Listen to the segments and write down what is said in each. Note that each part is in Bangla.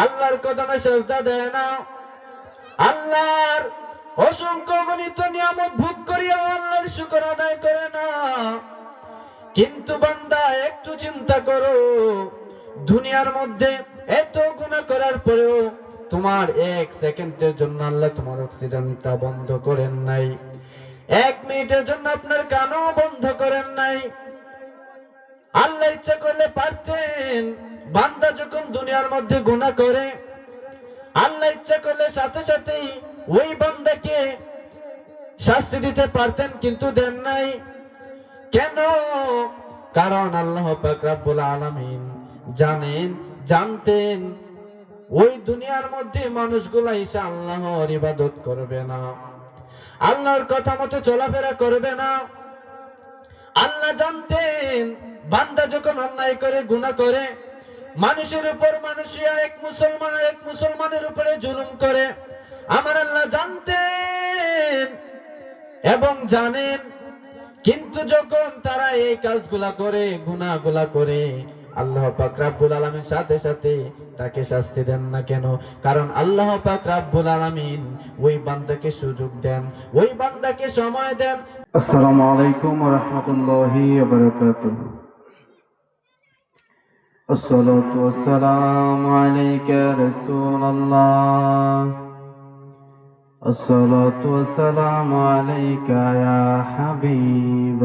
আল্লাহর কদমে সেজদা দেয় না, আল্লাহর অসংখ্য গণিত নিয়ামত ভোগ করিয়া আল্লাহর শুকর আদায় করে না। কিন্তু বান্দা একটু চিন্তা করো, দুনিয়ার মধ্যে এত গুনাহ করার পরেও তোমার এক সেকেন্ডের জন্য আল্লাহ তোমার অক্সিজেনটা বন্ধ করেন নাই, 1 মিনিটের জন্য আপনার কানও বন্ধ করেন নাই। আল্লাহ ইচ্ছা করলে পারতেন, বান্দা যখন দুনিয়ার মধ্যে গুনাহ করে আল্লাহ ইচ্ছা করলে সাথে সাথেই ওই বান্দাকে শাস্তি দিতে পারতেন, কিন্তু দেন নাই। কেন? কারণ আল্লাহ পাক রব্বুল আলামিন জানতেন ওই দুনিয়ার মধ্যে মানুষগুলা এসে আল্লাহর ইবাদত করবে না, আল্লাহর কথা মতো চলাফেরা করবে না। আল্লাহ জানতেন বান্দা যখন অন্যায় করে গুনাহ করে, মানুষের উপর মানুষিয়া এক মুসলমানের উপরে জুলুম করে, আমার আল্লাহ জানতেন এবং জানেন। কিন্তু যখন তারা এই কাজগুলা করে, গুনাহগুলা করে, আল্লাহ পাক রব্বুল আলামিন সাথে সাথে তাকে শাস্তি দেন না। কেন? কারণ আল্লাহ পাক রব্বুল আলামিন ওই বান্দাকে সুযোগ দেন, ওই বান্দাকে সময় দেন। আসসালামু আলাইকুম ওয়া রাহমাতুল্লাহি ওয়া বারাকাতুহু। আসসালাতু ওয়াসসালামু আলাইকা রাসূলুল্লাহ। আসসালাতু ওয়াসসালামু আলাইকা ইয়া হাবিবাল্লাহ।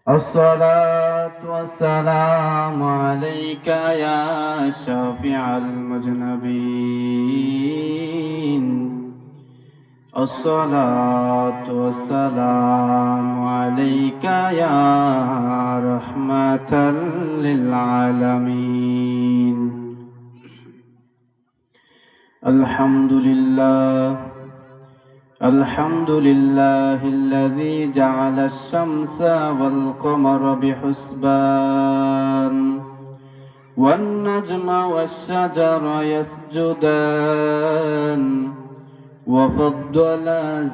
আসসালাতু ওয়াসসালামু আলাইকা ইয়া শাফিআল মুজনাবিন। الصلاة والسلام عليك يا رحمة للعالمين. الحمد لله الذي جعل الشمس والقمر بحسبان والنجم والشجر يسجدان وفضل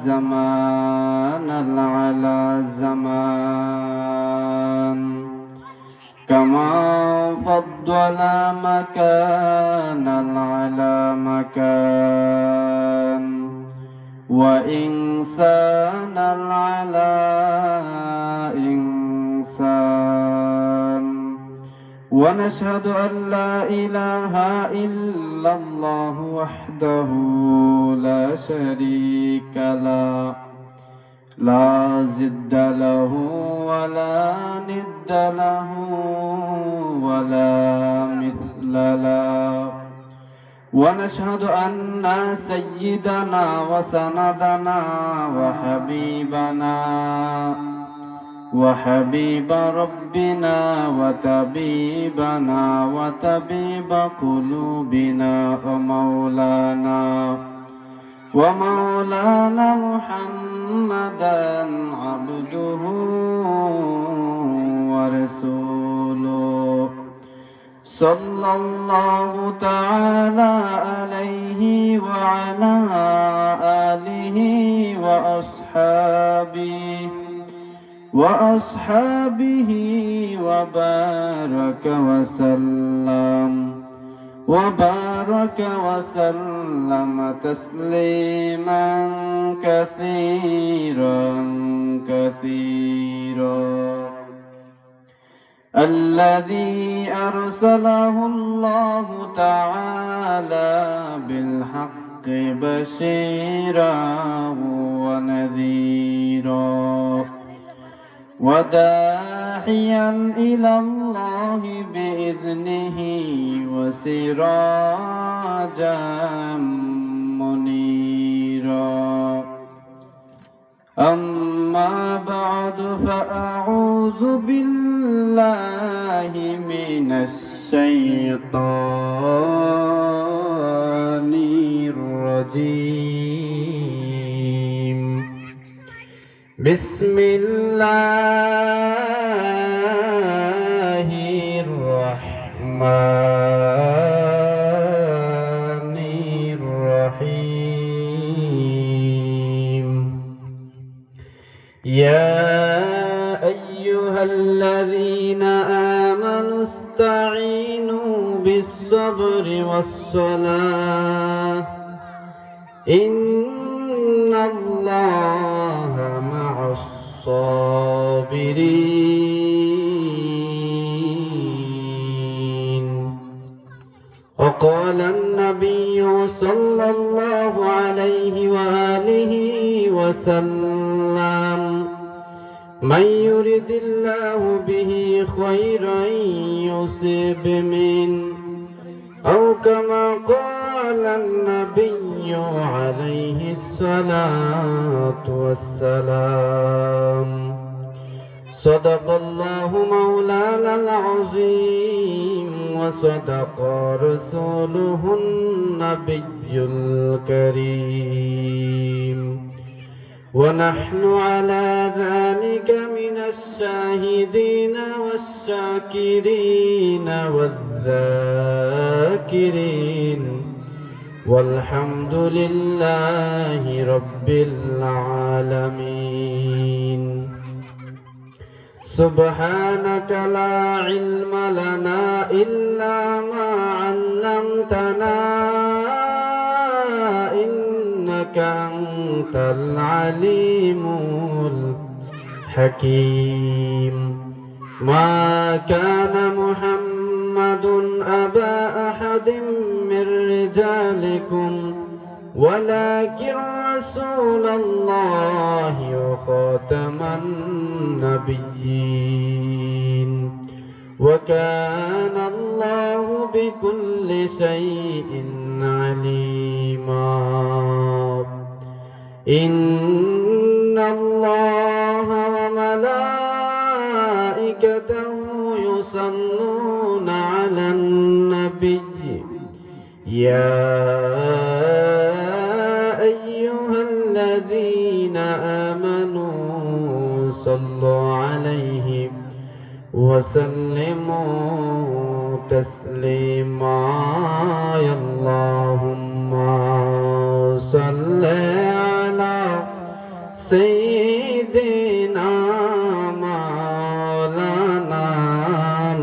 زمانا على زمان كما فضل مكانا على مكان وإنسانا على إنسان. ونشهد أن لا إله إلا الله وحده لا شريك له لا ضد له ولا ند له ولا مثل له. ونشهد أن سيدنا وسندنا وحبيب ربنا وطبيبنا وطبيب قلوبنا ومولانا محمدا عبده ورسوله صلى الله تعالى عليه وعلى آله وأصحابه وبارك وسلم تسليما كثيرا. الذي أرسله الله تعالى بالحق بشيرا ونذيرا وداعيا إلى الله بإذنه وسراجا منيرا. أما بعد فأعوذ بالله من الشيطان الرجيم. بسم الله الرحمن الرحيم. يا أيها الذين آمنوا استعينوا واستعينوا بالصبر والصلاة إن الله مع الصابرين. وقال النبي صلى الله عليه وآله وسلم من يرد الله به خيرا يصب منه أو كما قال النبي عليه الصلاة والسلام. صدق الله مولانا العظيم وصدق رسوله النبي الكريم ونحن على ذلك من الشاهدين والشاكرين والذاكرين والحمد لله رب العالمين. سبحانك لا علم لنا إلا ما علمتنا إنك أنت العليم الحكيم. ما كان محمد أبا أحد من رجالكم ولكن رسول الله وخاتم النبيين وكان الله بكل شيء عليما. إن الله وملائكته يصلون على النبي يا أيها الذين آمنوا صلوا عليه وسلموا تسليما. اللهم صل على سيدنا مولانا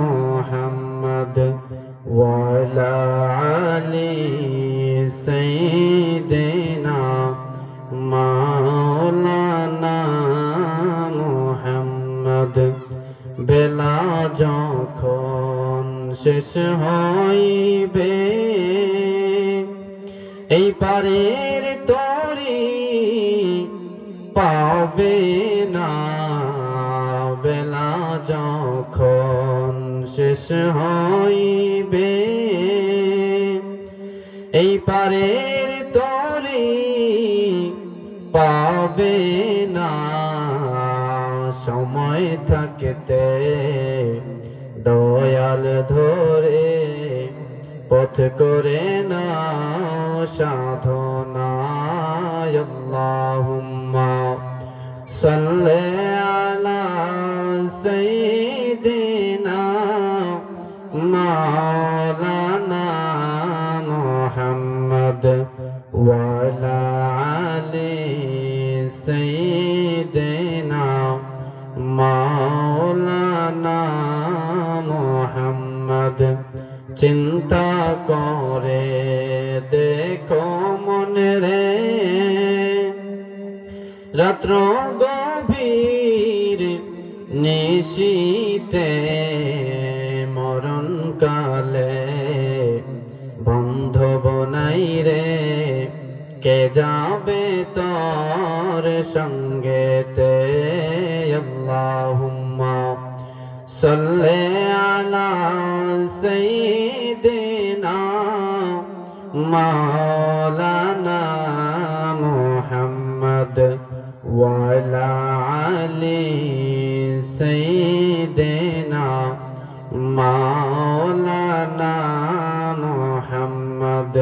محمد وعلى آل سيدنا مولانا محمد। বেলা যখন শেষ হইবে এই পারের তরি পাবে না, বেলা যখন শেষ হইবে এই পারের তরি পাবে না, সময় থাকতে দয়াল ধরে পথ করে না সাধনা। আল্লাহুম্মা সাল্লি আলা সাইয়্যিদিনা মাওলানা মুহাম্মদ ওয়া আলা আলি সাইয়্যিদিনা মাওলানা মুহাম্মদ। চিন্তা করে দেখো মনে রে রাত্র গভীর নিশীতে মরণ কালে বান্ধব নাই রে কে যাবে তোর সঙ্গেতে। আল্লাহুম্মা সাল্লি আলা সাইয়্যিদিনা মাওলানা মুহাম্মদ ওয়া আলা আলি সাইয়্যিদিনা মাওলানা মুহাম্মদ।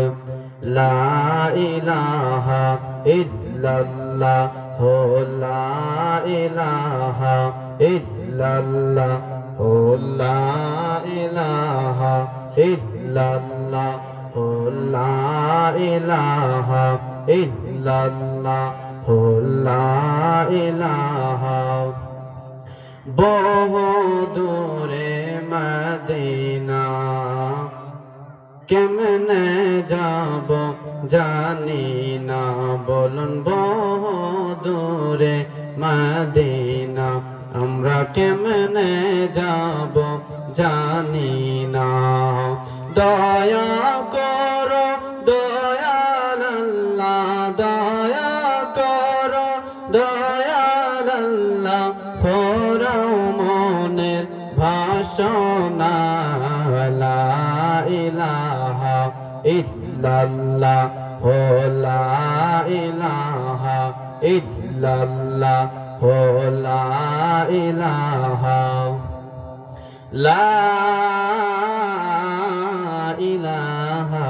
লা ইলাহা ইল্লাল্লাহ লা ইলাহা ইল্লাল্লাহ লা ইলাহা ইল্লাল্লাহ লা ইলাহা ইল্লাল্লাহ লা ইলাহা বহু দূরে মদিনা কেমনে যাব জানি না, বলুন বহু দূরে মদিনা আমরা কেমনে যাব জানি না। দয়া করো দয়াল আল্লাহ, দয়া করো দয়াল আল্লাহ, ফোরাও মনের ভাষণা। লা ইলাহা ইল্লাল্লাহ, হো লা ইলাহা ইল্লাল্লাহ, হো লা ইলাহা, লা ইলাহা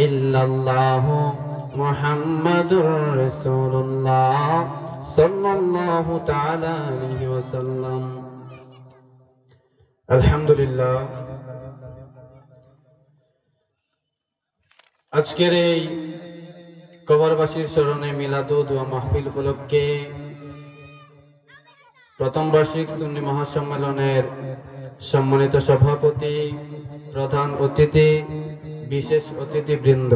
ইল্লাল্লাহ মুহাম্মাদুর রাসূলুল্লাহ সাল্লাল্লাহু তাআলা আলাইহি ওয়াসাল্লাম। আলহামদুলিল্লাহ, আজকের এই কবরবাসীর স্মরণে মিলাদুদ ওয়া মাহফিল উপলক্ষে প্রথম বার্ষিক সুন্নি মহাসম্মেলনের সম্মানিত সভাপতি, প্রধান অতিথি, বিশেষ অতিথিবৃন্দ,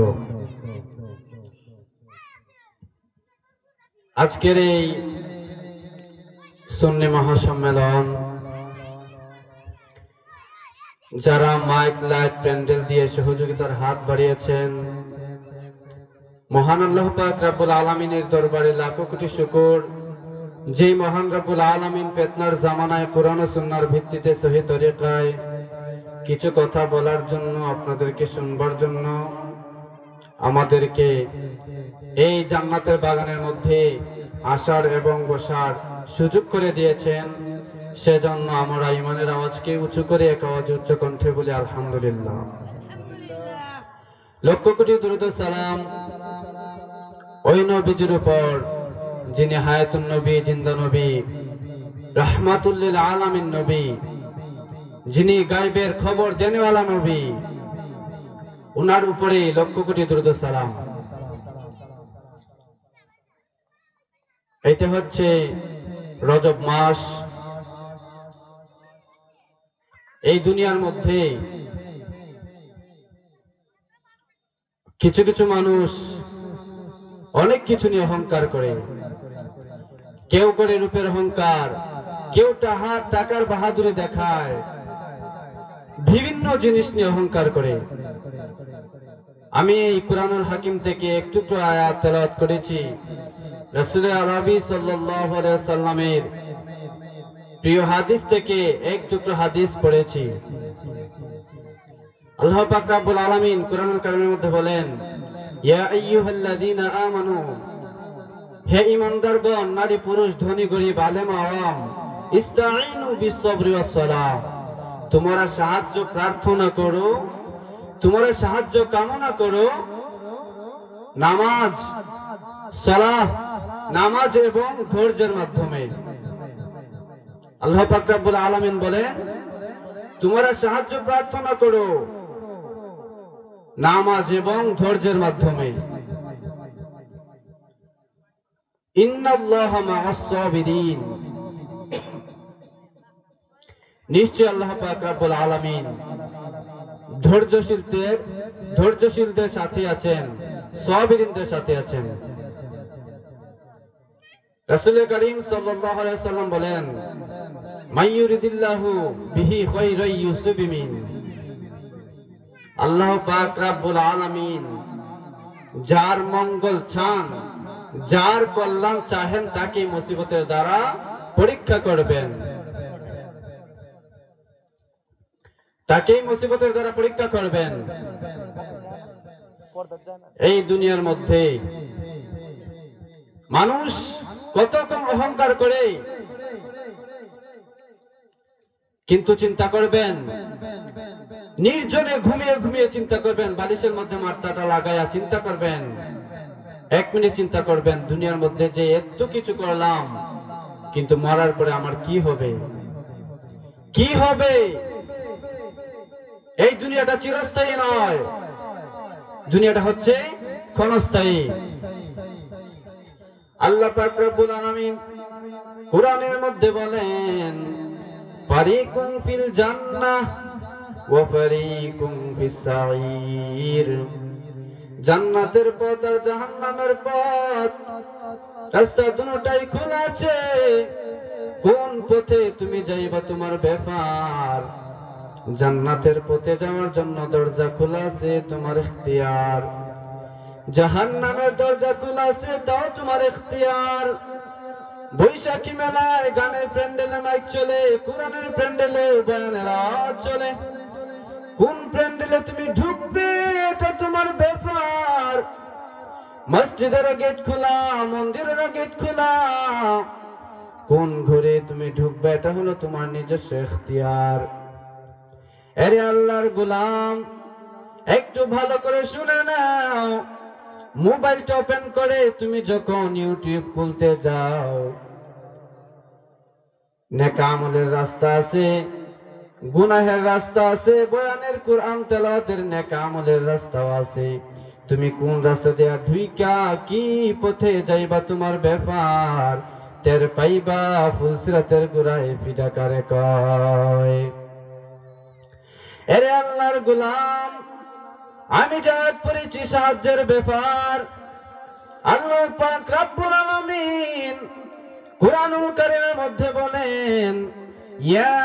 আজকের এই সুন্নি মহাসম্মেলন যারা মাইক লাইট প্যান্ডেল দিয়ে সহযোগিতার হাত বাড়িয়েছেন, মহান আল্লাহ পাক রব্বুল আলামিনের দরবারে লাখো কোটি শুকর, যেই মহান রব্বুল আলামিন ফিতনার জামানায় কোরআন ও সুন্নাহর ভিত্তিতে সহি তরিকায় কিছু কথা বলার জন্য, আপনাদেরকে শুনবার জন্য আমাদেরকে এই জান্নাতের বাগানের মধ্যে আসার এবং বসার সুযোগ করে দিয়েছেন। সেজন্য আমরা ইমানের আওয়াজকে উঁচু করে এক আওয়াজে উচ্চ কণ্ঠে বলি আলহামদুলিল্লাহ। লক্ষ কোটি দুরূদ ও সালাম ওই নবীজির উপর যিনি হায়াতুন নবী, জিন্দা নবী, রাহমাতুল লিল আলামিন নবী, যিনি গায়বের খবর দেনেওয়ালা নবী, উনার উপরে লক্ষ কোটি দুরূদ ও সালাম। এটা হচ্ছে রজব মাস। এই দুনিয়ার মধ্যে কিছু কিছু মানুষ অনেক কিছু নিয়ে অহংকার করে। কেউ করে রূপের অহংকার, কেউ টাকার বাহাদুরি দেখায়, বিভিন্ন জিনিস নিয়ে অহংকার করে। আমি এই কুরআনুল হাকিম থেকে একটু আয়াত তেলাওয়াত করেছি। রাসূল আরবি সাল্লাল্লাহু আলাইহি ওয়াসাল্লামের প্রিয় হাদিস থেকে এক টুকরো হাদিস পড়েছি। আল্লাহ পাক রব্বুল আলামিন কুরআনুল কারীমের মধ্যে বলেন, ইয়া আইয়ুহাল্লাযীনা আমানু, হে ঈমানদারগণ, নারী পুরুষ, ধনী গরীব, আলেম আওয়াম, ইস্তাঈনু বিস-সাবরি ওয়াস-সালাহ, তোমরা সাহায্য প্রার্থনা করো, তোমরা সাহায্য কামনা করো নামাজ, সালাহ, নামাজ এবং ধৈর্যের মাধ্যমে। আল্লাহ পাক রব্বুল আলামিন বলেন, তোমরা সাহায্য প্রার্থনা করো নামাজ এবং ধৈর্যের মাধ্যমে। ইন্নাল্লাহা মা'আস-সাবিরিন, নিশ্চয় আল্লাহ পাক রব্বুল আলামিন ধৈর্যশীলদের সাথে আছেন, সাবিরিনদের সাথে আছেন। রাসূল করিম সাল্লাল্লাহু আলাইহি ওয়াসাল্লাম বলেন, মাইয়ুরিদিল্লাহু বিহি খায়রান ইউসিবিমিন, আল্লাহ পাক রব্বুল আলামিন যার মঙ্গল চান, যার কল্যাণ চাহেন, তাকে মুসিবতের দ্বারা পরীক্ষা করবেন, তাকেই মুসিবতের দ্বারা পরীক্ষা করবেন। এই দুনিয়ার মধ্যে মানুষ কত কম অহংকার করে, কিন্তু চিন্তা করবেন, নির্জনে ঘুমিয়ে ঘুমিয়ে চিন্তা করবেন, বালিশের মধ্যে মাথাটা লাগায়া চিন্তা করবেন, এক মিনিট চিন্তা করবেন, দুনিয়ার মধ্যে যে এত কিছু করলাম, কিন্তু মরার পরে আমার কি হবে, কি হবে? এই দুনিয়াটা চিরস্থায়ী নয়, দুনিয়াটা হচ্ছে ক্ষণস্থায়ী। আল্লাহ পাক রব্বুল আলামিন কুরআনের মধ্যে বলেন, ফারিকুম ফিল জান্নাহ ওয়া ফারিকুম ফিস সাঈর। জান্নাতের পথ আর জাহান্নামের পথ, রাস্তা দুটোটাই খোলা আছে। কোন পথে তুমি যাইবা তোমার ব্যাপার। জান্নাতের পথে যাওয়ার জন্য দরজা খোলা আছে, তোমার ইখতিয়ার। জাহান্নামের দরজা খোলা আছে, তাও তোমার ইখতিয়ার। বৈশাখী মেলায় গানের প্যান্ডেলে মাইক চলে, কোরআনের প্যান্ডেলে বয়ানের আওয়াজ চলে। কোন প্যান্ডেলে তুমি ঢুকবে এটা তোমার ব্যাপার। মসজিদেরও গেট খোলা, মন্দিরেরও গেট খোলা। কোন ঘরে তুমি ঢুকবে এটা হলো তোমার নিজস্ব ইখতিয়ার। আরে আল্লাহর গোলাম, একটু ভালো করে শুনে নাও। মোবাইলটা ওপেন করে তুমি যখন ইউটিউব খুলতে যাও, নেক আমলের রাস্তা আছে, গুনাহের রাস্তা আছে, বয়ানের কোরআন তেলাওয়াতের নেক আমলের রাস্তাও আছে। তুমি কোন রাস্তা দিয়া ঢুইকা কি পথে যাইবা তোমার ব্যাপার টের পাইবা ফুলসিরাতের গোড়ায় ফিডা কারে কয়। এরে আল্লাহর গোলাম, আমি জাত পড়েছি সাহায্যের ব্যাপার। আল্লাহ পাক রব্বুল আলামিন কুরআনুল কারীমের মধ্যে বলেন, ইয়া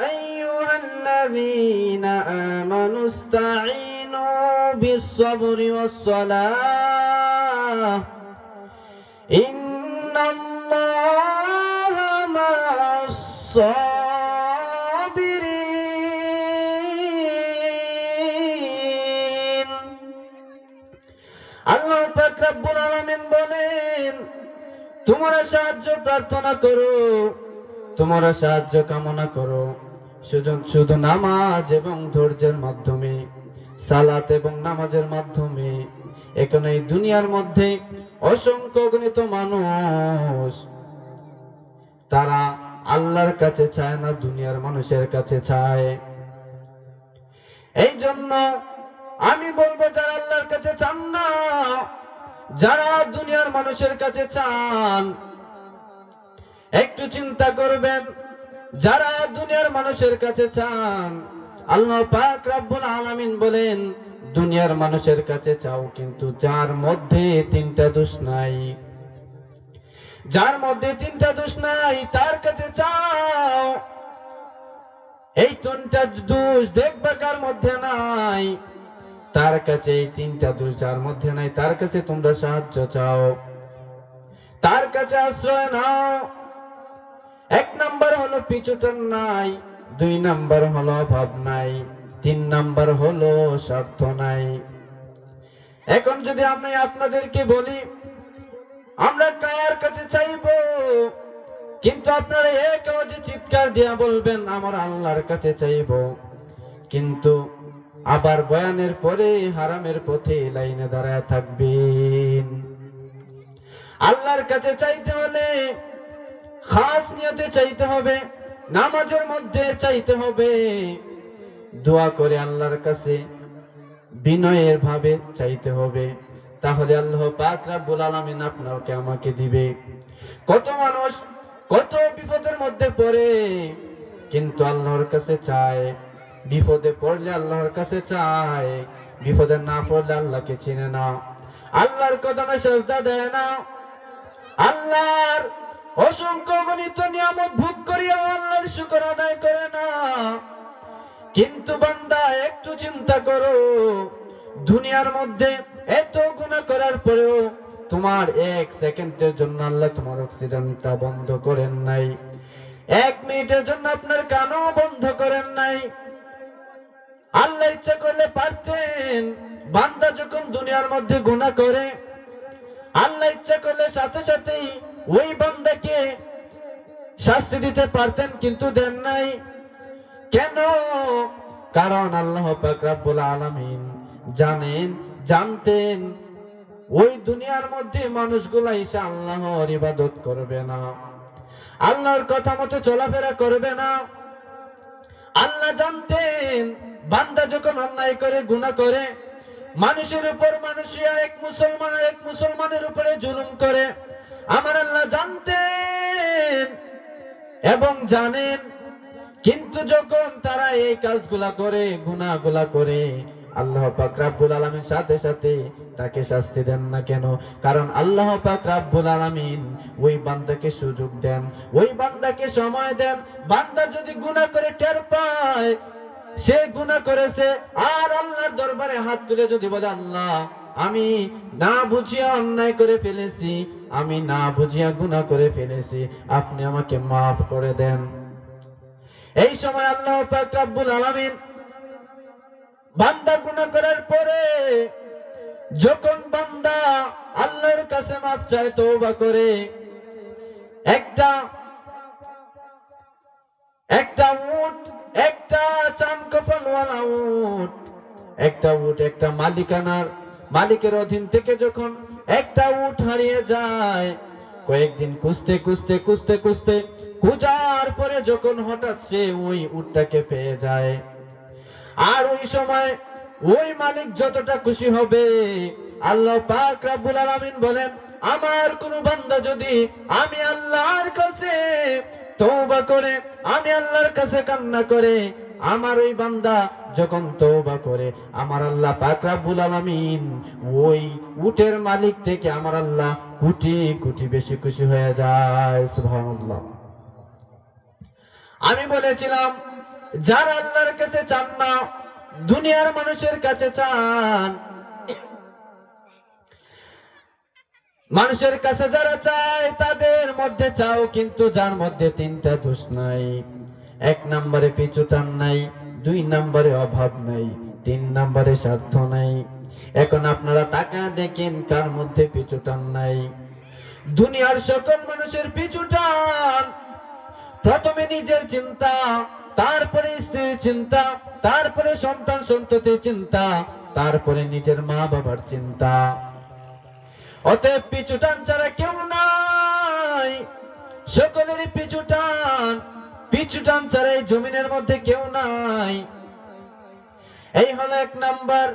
আইয়ুহাল্লাযীনা আমানুস্তাঈনু বিস-সাবরি ওয়াস-সালাহ ইন্নাল্লাহা মা'আস-সাবিরিন। আল্লাহ পাক রব্বুল আলামিন বলেন, তোমরা সাহায্য প্রার্থনা করো, তোমরা সাহায্য কামনা করো শুধু নামাজ এবং ধৈর্যের মাধ্যমে, সালাত এবং নামাজের মাধ্যমে। এখন এই দুনিয়ার মধ্যে অসংখ্য গণিত মানুষ, তারা আল্লাহর কাছে চায় না, দুনিয়ার মানুষের কাছে চায়। এই জন্য আমি বলবো, যারা আল্লাহর কাছে চান না, যারা দুনিয়ার মানুষের কাছে চান, একটু চিন্তা করবেন। যারা দুনিয়ার মানুষের কাছে চান, আল্লাহ পাক রব্বুল আলামিন বলেন, দুনিয়ার মানুষের কাছে চাও, কিন্তু যার মধ্যে তিনটা দোষ নাই, যার মধ্যে তিনটা দোষ নাই তার কাছে চাও। এই তিনটা দোষ দেখবে কার মধ্যে নাই, তার কাছে এই তিনটা দোষ যার মধ্যে নাই, তার কাছে তোমরা সাহায্য চাও, তার কাছে আশ্রয় নাও। এক নাম্বার হলো পিছুটান নাই, দুই নাম্বার হলো অভাব নাই, তিন নাম্বার হলো স্বার্থ নাই। এখন যদি আমি আপনাদেরকে বলি আমরা কার কাছে চাইবো, কিন্তু আপনারা এক আওয়াজে চিৎকার দিয়া বলবেন আমার আল্লাহর কাছে চাইবো, কিন্তু আবার বয়ানের পরে হারামের পথে লাইনে দাঁড়ায় থাকবেন। আল্লাহর কাছে চাইতে হলে খাস নিয়তে চাইতে হবে, নামাজের মধ্যে চাইতে হবে, দোয়া করে আল্লাহর কাছে বিনয়ের ভাবে চাইতে হবে। তাহলে আল্লাহ পাক রব্বুল আলামিন আপনাকে আমাকে দিবে। কত মানুষ কত বিপদের মধ্যে পড়ে, কিন্তু আল্লাহর কাছে চায়। বিপদে পড়লে আল্লাহর কাছে চায়, বিপদে না পড়লে আল্লাহকে চিনে না, আল্লাহর কদমে সেজদা দেয় না, আল্লাহর অসংখ্য গণিত নিয়ামত ভোগ করিয়া আল্লাহর শুকর আদায় করে না। কিন্তু বান্দা একটু চিন্তা করো, দুনিয়ার মধ্যে এত গুনাহ করার পরেও তোমার এক সেকেন্ডের জন্য আল্লাহ তোমার অক্সিজেনটা বন্ধ করেন নাই, এক মিনিটের জন্য আপনার কানও বন্ধ করেন নাই। আল্লাহ ইচ্ছা করলে পারতেন, বান্দা যখন দুনিয়ার মধ্যে গুনাহ করে, আল্লাহ ইচ্ছা করলে সাথে সাথেই ওই বান্দাকে শাস্তি দিতে পারতেন, কিন্তু দেন নাই। কেন? কারণ আল্লাহ পাক রব্বুল আলামিন জানতেন ওই দুনিয়ার মধ্যে মানুষগুলা এসে আল্লাহর ইবাদত করবে না, আল্লাহর কথা মতো চলাফেরা করবে না। আল্লাহ জানতেন বান্দা যখন অন্যায় করে, গুনাহ করে, মানুষের উপর মানুষিয়া এক মুসলমানের উপরে জুলুম করে, আমার আল্লাহ জানতেন এবং জানেন কিন্তু যখন তারা এই কাজগুলা করে, গুনাহগুলা করে, আল্লাহ পাক রব্বুল আলামিন সাথে সাথে তাকে শাস্তি দেন না কেন? কারণ আল্লাহ পাক রব্বুল আলামিন ওই বান্দাকে সুযোগ দেন, ওই বান্দাকে সময় দেন। বান্দা যদি গুনাহ করে টের পায় সে গুনাহ করেছে, আর আল্লাহর দরবারে হাত তুলে যদি বলে, আল্লাহ আমি না বুঝিয়া অন্যায় করে ফেলেছি, আমি না বুঝিয়া গুনাহ করে ফেলেছি, আপনি আমাকে মাফ করে দেন। এই সময় আল্লাহ পাক রব্বুল আলামিন বান্দা গুনাহ করার পরে যখন বান্দা আল্লাহর কাছে মাফ চায়, তওবা করে, একটা উট, একটা চামকফলওয়ালা উট, একটা মালিকের অধীন থেকে যখন একটা উট হারিয়ে যায়, কয়েকদিন খুঁজতে খোঁজার পরে যখন হঠাৎ সে ওই উটটাকে পেয়ে যায়, আর ওই সময় ওই মালিক যতটা খুশি হবে, আল্লাহ পাক রব্বুল আলামিন বলেন, আমার কোন বান্দা যদি আমি আল্লাহর কাছে তওবা করে, আমি আল্লাহর কাছে কান্না করে, আমার ওই বান্দা যখন তওবা করে, আমার আল্লাহ পাক রব্বুল আলামিন ওই উটের মালিক থেকে আমার আল্লাহ কোটি কোটি বেশি খুশি হয়ে যায়। সুবহানাল্লাহ। আমি বলেছিলাম, যারা আল্লাহর কাছে চান না, দুনিয়ার মানুষের কাছে চান। মানুষের কাছে যারা চায় তাদের মধ্যে চাও, কিন্তু যার মধ্যে তিনটা দোষ নাই। 1 নম্বরে পিছুটান নাই, 2 নম্বরে অভাব নাই, 3 নম্বরে স্বার্থ নাই। এখন আপনারা তাকায় দেখেন কার মধ্যে পিছুটান নাই। দুনিয়ার সকল মানুষের পিছুটান প্রথমে নিজের চিন্তা, তারপরে স্ত্রীর চিন্তা, তারপরে সন্তান সন্ততির চিন্তা, তারপরে নিজের মা বাবার চিন্তা। অতএব পিছুটান ছাড়া কেউ নাই, সকলেরই পিছুটান ছাড়া এই জমিনের মধ্যে কেউ নাই। এই হলো 1 নাম্বার।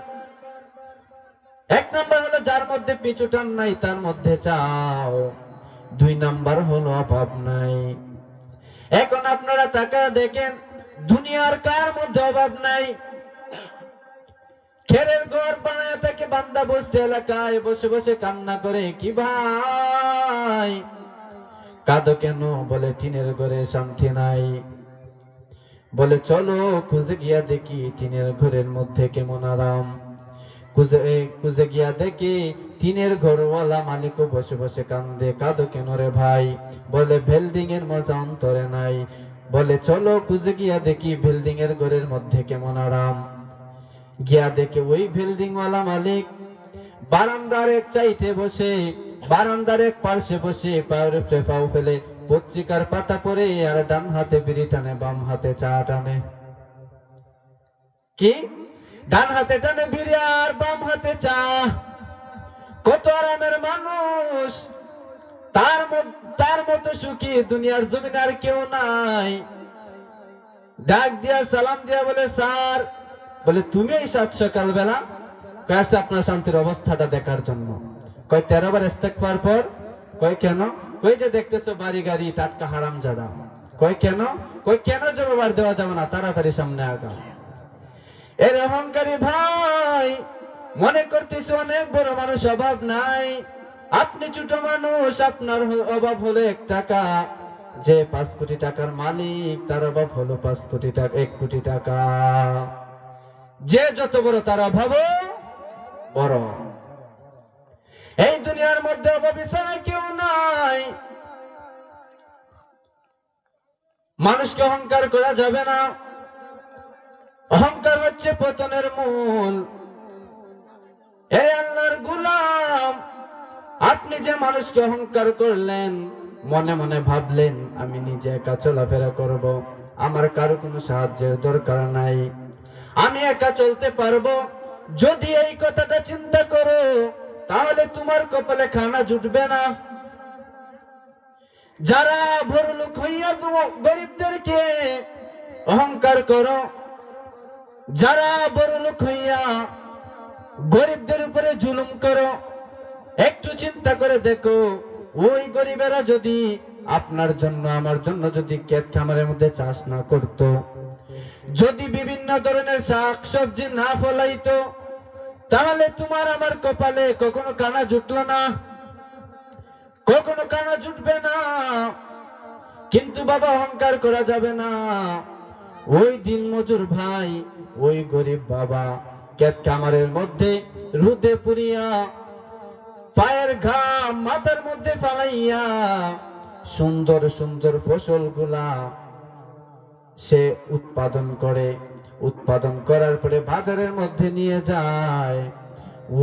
1 নাম্বার হলো যার মধ্যে পিছুটান নাই তার মধ্যে চাও। 2 নাম্বার হলো অভাব নাই। এখন আপনারা তাকায় দেখেন, দুনিয়ার কার মধ্যে অভাব নাই? খেরের ঘর বানায় থাকে বান্দা, বসতে এলাকায় বসে বসে কান্না করে, কি ভাই কাঁদো কেন? বলে টিনের ঘরে শান্তি নাই। বলে চলো খুঁজে গিয়া দেখি টিনের ঘরের মধ্যে কেমন আরাম। খুঁজে গিয়া দেখি টিনের ঘরওয়ালা মালিকও বসে বসে কান্দে। কাঁদো কেন রে ভাই? বলে বিল্ডিং এর মজা অন্তরে নাই। বলে চলো খুঁজে গিয়া দেখি বিল্ডিং এর ঘরের মধ্যে কেমন আরাম। গিয়া দেখে ওই বিল্ডিং ওয়ালা মালিক বারান্দার এক চাইতে বসে, বারান্দার এক পার্শ্বে বসে পায়ের পাও ফেলে পত্রিকার পাতা পড়ে, আর ডান হাতে বিড়ি টানে, বাম হাতে চা টানে। কি ডান হাতে টানে বিড়ি আর বাম হাতে চা? কত আরামের মানুষ! তার মতো সুখী দুনিয়ার জমিনে আর কেউ নাই। ডাক দিয়া সালাম দিয়া বলে, স্যার। বলে তুমি এই 7 সকাল বেলা? কয়েছে আপনার শান্তির অবস্থাটা দেখার জন্য। কয় 13 বার ইস্তেগফার পর। কয় কেন? কই যে দেখতেছো বাড়ি গাড়ি টাটকা হারামজাদা। কয় কেন? কই কেন জবাব আর দেওয়া যাবে না, তাড়াতাড়ি সামনে আগা। এর অহংকারী ভাই মনে করতেছে অনেক বড় মানুষ, অভাব নাই। আপনি ছোট মানুষ, আপনার অভাব হলো 1 টাকা। যে 5 কোটি টাকার মালিক তার অভাব হলো 5 কোটি টাকা, 1 কোটি টাকা। যে যত বড় তার অভাব বড়। এই দুনিয়ার মধ্যে অভাবী ছাড়া কেউ নাই। মানুষকে অহংকার করা যাবে না। অহংকার হচ্ছে পতনের মূল। হে আল্লাহর গোলাম, আপনি যে মানুষকে অহংকার করলেন, মনে মনে ভাবলেন আমি নিজে একা চলাফেরা করব, আমার কারো কোনো সাহায্যের দরকার নাই, আমি একা চলতে পারবো। যদি এই কথাটা চিন্তা করো তাহলে তোমার কপালে খানা জুটবে না। যারা বড় লোক হইয়া গরিবদেরকে অহংকার করো, যারা বড় লোক হইয়া গরিবদের উপরে জুলুম করো, একটু চিন্তা করে দেখো ওই গরিবেরা যদি আপনার জন্য আমার জন্য যদি ক্ষেত খামারের মধ্যে চাষ না করত, যদি বিভিন্ন ধরনের শাক সবজি না ফলাইতো, তাহলে তোমার আমার কপালে কখনো কানা জুটলো না, কখনো কানা জুটবে না। কিন্তু বাবা, অহংকার করা যাবে না। ওই দিন মজুর ভাই, ওই গরিব বাবা ক্ষেত খামারের মধ্যে রোদে পুড়িয়া পায়ের ঘাম মাথার মধ্যে ফালাইয়া সুন্দর সুন্দর ফসলগুলা সে উৎপাদন করার পরে বাজারের মধ্যে নিয়ে যায়।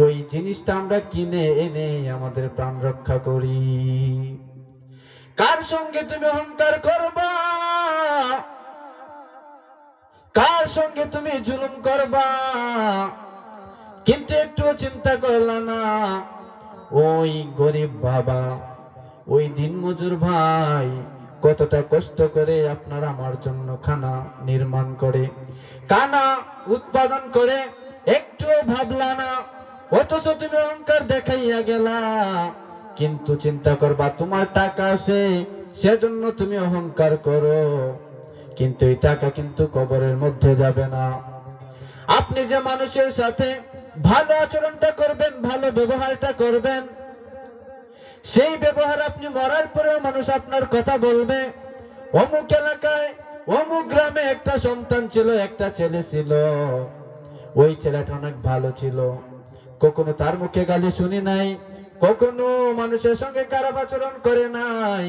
ওই জিনিসটা আমরা কিনে এনে আমাদের প্রাণ রক্ষা করি। কার সঙ্গে তুমি অহংকার করবা, কার সঙ্গে তুমি জুলুম করবা, কিন্তু একটু চিন্তা করলা না। ওই গরিব বাবা, ওই দিনমজুর ভাই কতটা কষ্ট করে আপনার আমার জন্য খানা নির্মাণ করে, খানা উৎপাদন করে, একটু ভাবলা না। অথচ তুমি অহংকার দেখাইয়া গেলা। কিন্তু চিন্তা করবা, তোমার টাকা আছে সেজন্য তুমি অহংকার করো, কিন্তু এই টাকা কিন্তু কবরের মধ্যে যাবে না। আপনি যে মানুষের সাথে ভালো আচরণটা করবেন, ভালো ব্যবহারটা করবেন, সেই ব্যবহার আপনি মরার পরেও মানুষ আপনার কথা বলবে। অমুক এলাকায় অমুক গ্রামে একটা সন্তান ছিল, একটা ছেলে ছিল, ওই ছেলেটা অনেক ভালো ছিল, কখনো তার মুখে গালি শুনি নাই, কখনো মানুষের সঙ্গে খারাপ আচরণ করে নাই।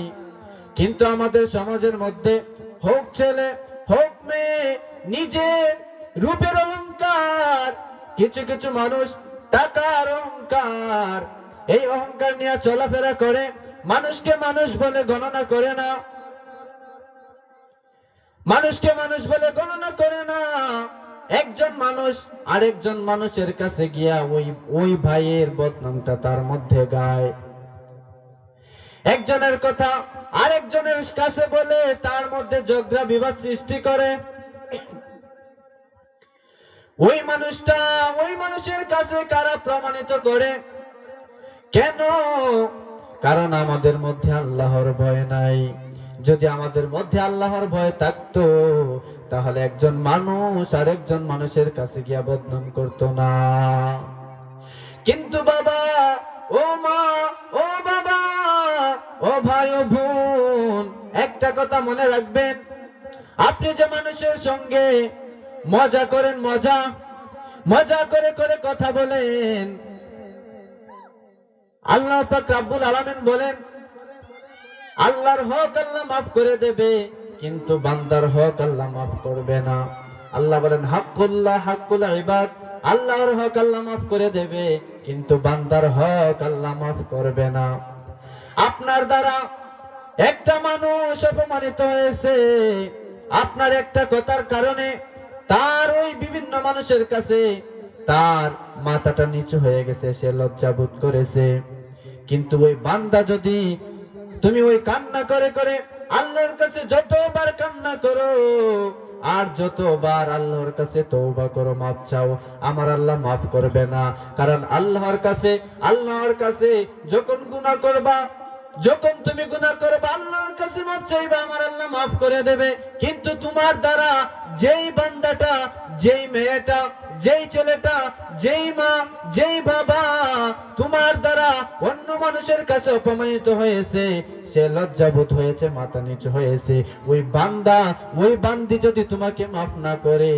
কিন্তু আমাদের সমাজের মধ্যে হোক ছেলে হোক মেয়ে, নিজের রূপের অহংকার, কিছু কিছু মানুষ টাকার অহংকার, এই অহংকার নিয়ে চলাফেরা করে, মানুষকে মানুষ বলে গণনা করে না, মানুষকে মানুষ বলে গণনা করে না। একজন মানুষ আরেকজন মানুষের কাছে গিয়া ওই ভাইয়ের বদনামটা তার মধ্যে গায়, একজনের কথা আরেকজনের কাছে বলে তার মধ্যে ঝগড়া বিবাদ সৃষ্টি করে। ওই মানুষটা ওই মানুষের কাছে কারা প্রমাণিত করে? কেন? কারণ আমাদের মধ্যে আল্লাহর ভয় নাই। যদি আমাদের মধ্যে আল্লাহর ভয় থাকতো, তাহলে একজন মানুষ আরেকজন মানুষের কাছে গিয়া বদনাম করতো না। কিন্তু বাবা, ও মা, ও বাবা, ও ভাই, ও বোন, একটা কথা মনে রাখবেন, আপনি যে মানুষের সঙ্গে মজা করেন, মজা করে করে কথা বলেন, আল্লাহ পাক রব্বুল আলামিন বলেন, আল্লাহর হক আল্লাহ মাফ করে দেবে, কিন্তু বান্দার হক আল্লাহ মাফ করবে না। আল্লাহ বলেন, হাক্কুল্লাহ হাক্কুল ইবাদ, আল্লাহর হক আল্লাহ মাফ করে দেবে, কিন্তু বান্দার হক আল্লাহ মাফ করবে না। আপনার দ্বারা একটা মানুষ অপমানিত হয়েছে, আপনার একটা কথার কারণে তার ওই বিভিন্ন মানুষের কাছে তার মাথাটা নিচু হয়ে গেছে, সে লজ্জা বোধ করেছে। কিন্তু ওই বান্দা, যদি তুমি ওই কান্না করে করে আল্লাহর কাছে যতবার কান্না করো আর যতবার আল্লাহর কাছে তওবা করো, মাফ চাও, আমার আল্লাহ মাফ করবে না। কারণ আল্লাহর কাছে যখন গুনাহ করবা, যখন তুমি গুনাহ করবা, আল্লাহর কাছে মাফ চাইবা, আমার আল্লাহ মাফ করে দেবে। কিন্তু তোমার দ্বারা যেই বান্দাটা, যেই মেয়েটা, যেই ছেলেটা, যেই মা, যেই বাবা তোমার দ্বারা অন্য মানুষের কাছে অপমানিত হয়েছে, সে লজ্জাবোধ হয়েছে, মাথা নিচু হয়েছে, ওই বান্দা, ওই বান্দি যদি তোমাকে মাফ না করে,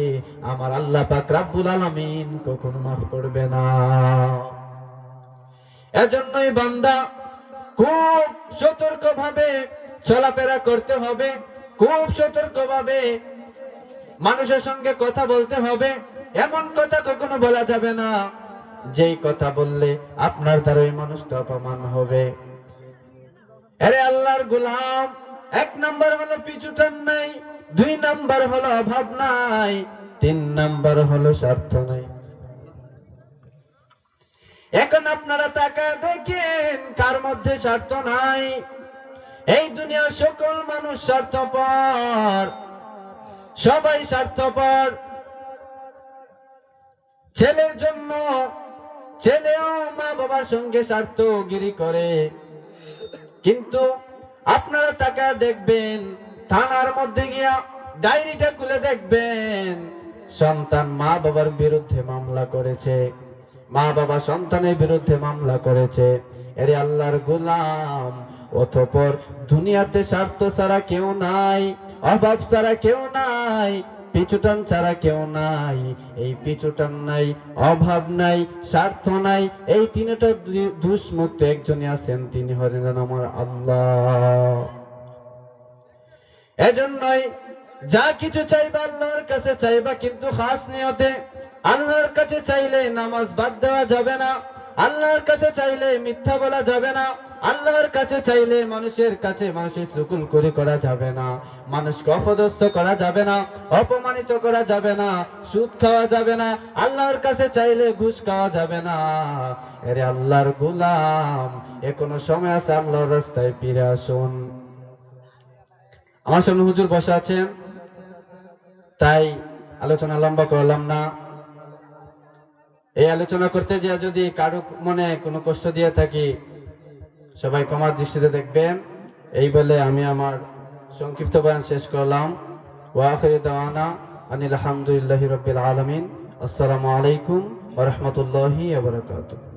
আমার আল্লাহ পাক রব্বুল আলামিন কখনো মাফ করবে না। এজন্যই বান্দা খুব সতর্কভাবে চলাফেরা করতে হবে, খুব সতর্কভাবে মানুষের সঙ্গে কথা বলতে হবে। এমন কথা কখনো বলা যাবে না যেই কথা বললে আপনার দ্বারা ওই মানুষটা অপমান হবে। আরে আল্লাহর গোলাম, 1 নাম্বার হলো পিছুটান নাই, 2 নাম্বার হলো অভাব নাই, 3 নাম্বার হলো স্বার্থ নাই। এখন আপনারা তাকায় দেখেন কার মধ্যে স্বার্থ নাই। এই দুনিয়ার সকল মানুষ স্বার্থপর, সবাই স্বার্থপর। ছেলের জন্য ছেলেও মা বাবার সঙ্গে স্বার্থগিরি করে, কিন্তু আপনারা টাকা দেখবেন, থানার মধ্যে গিয়া ডায়েরিটা খুলে দেখবেন, সন্তান মা বাবার বিরুদ্ধে মামলা করেছে, মা বাবা সন্তানের বিরুদ্ধে মামলা করেছে। এরে আল্লাহর গোলাম, অতঃপর দুনিয়াতে স্বার্থ ছাড়া কেউ নাই, অভাব ছাড়া কেউ নাই, পিছুটান ছাড়া কেউ নাই। এই পিছুটান নাই, অভাব নাই, স্বার্থ নাই, এই তিনটা দুষ্মুক্ত একজনই আছেন, তিনি হলেন আমার আল্লাহ। এজন্যই যা কিছু চাইবা আল্লাহর কাছে চাইবা, কিন্তু খাস নিয়তে। আল্লাহর কাছে চাইলে নামাজ বাদ দেওয়া যাবে না, আল্লাহর কাছে চাইলে মিথ্যা বলা যাবে না, আল্লাহর কাছে চাইলে মানুষের কাছে মানুষের চুকুল করে করা যাবে না, মানুষকে অপদস্থ করা যাবে না, অপমানিত করা যাবে না, সুদ খাওয়া যাবে না, আল্লাহর কাছে চাইলে ঘুষ খাওয়া যাবে না। এরে আল্লাহর গোলাম, এখনো সময় আছে, আল্লাহর রাস্তায় ফিরে আসুন। আমার সামনে হুজুর বসে আছেন, তাই আলোচনা লম্বা করলাম না। এই আলোচনা করতে গিয়ে যদি কারো মনে কোনো কষ্ট দিয়ে থাকি, সবাই ক্ষমার দৃষ্টিতে দেখবেন। এই বলে আমি আমার সংক্ষিপ্ত বয়ান শেষ করলাম। ওয়া আখিরু দাওয়ানা আনিল হামদুলিল্লাহি রাব্বিল আলামিন। আসসালামু আলাইকুম ওয়া রাহমাতুল্লাহি ওয়া বারাকাতুহু।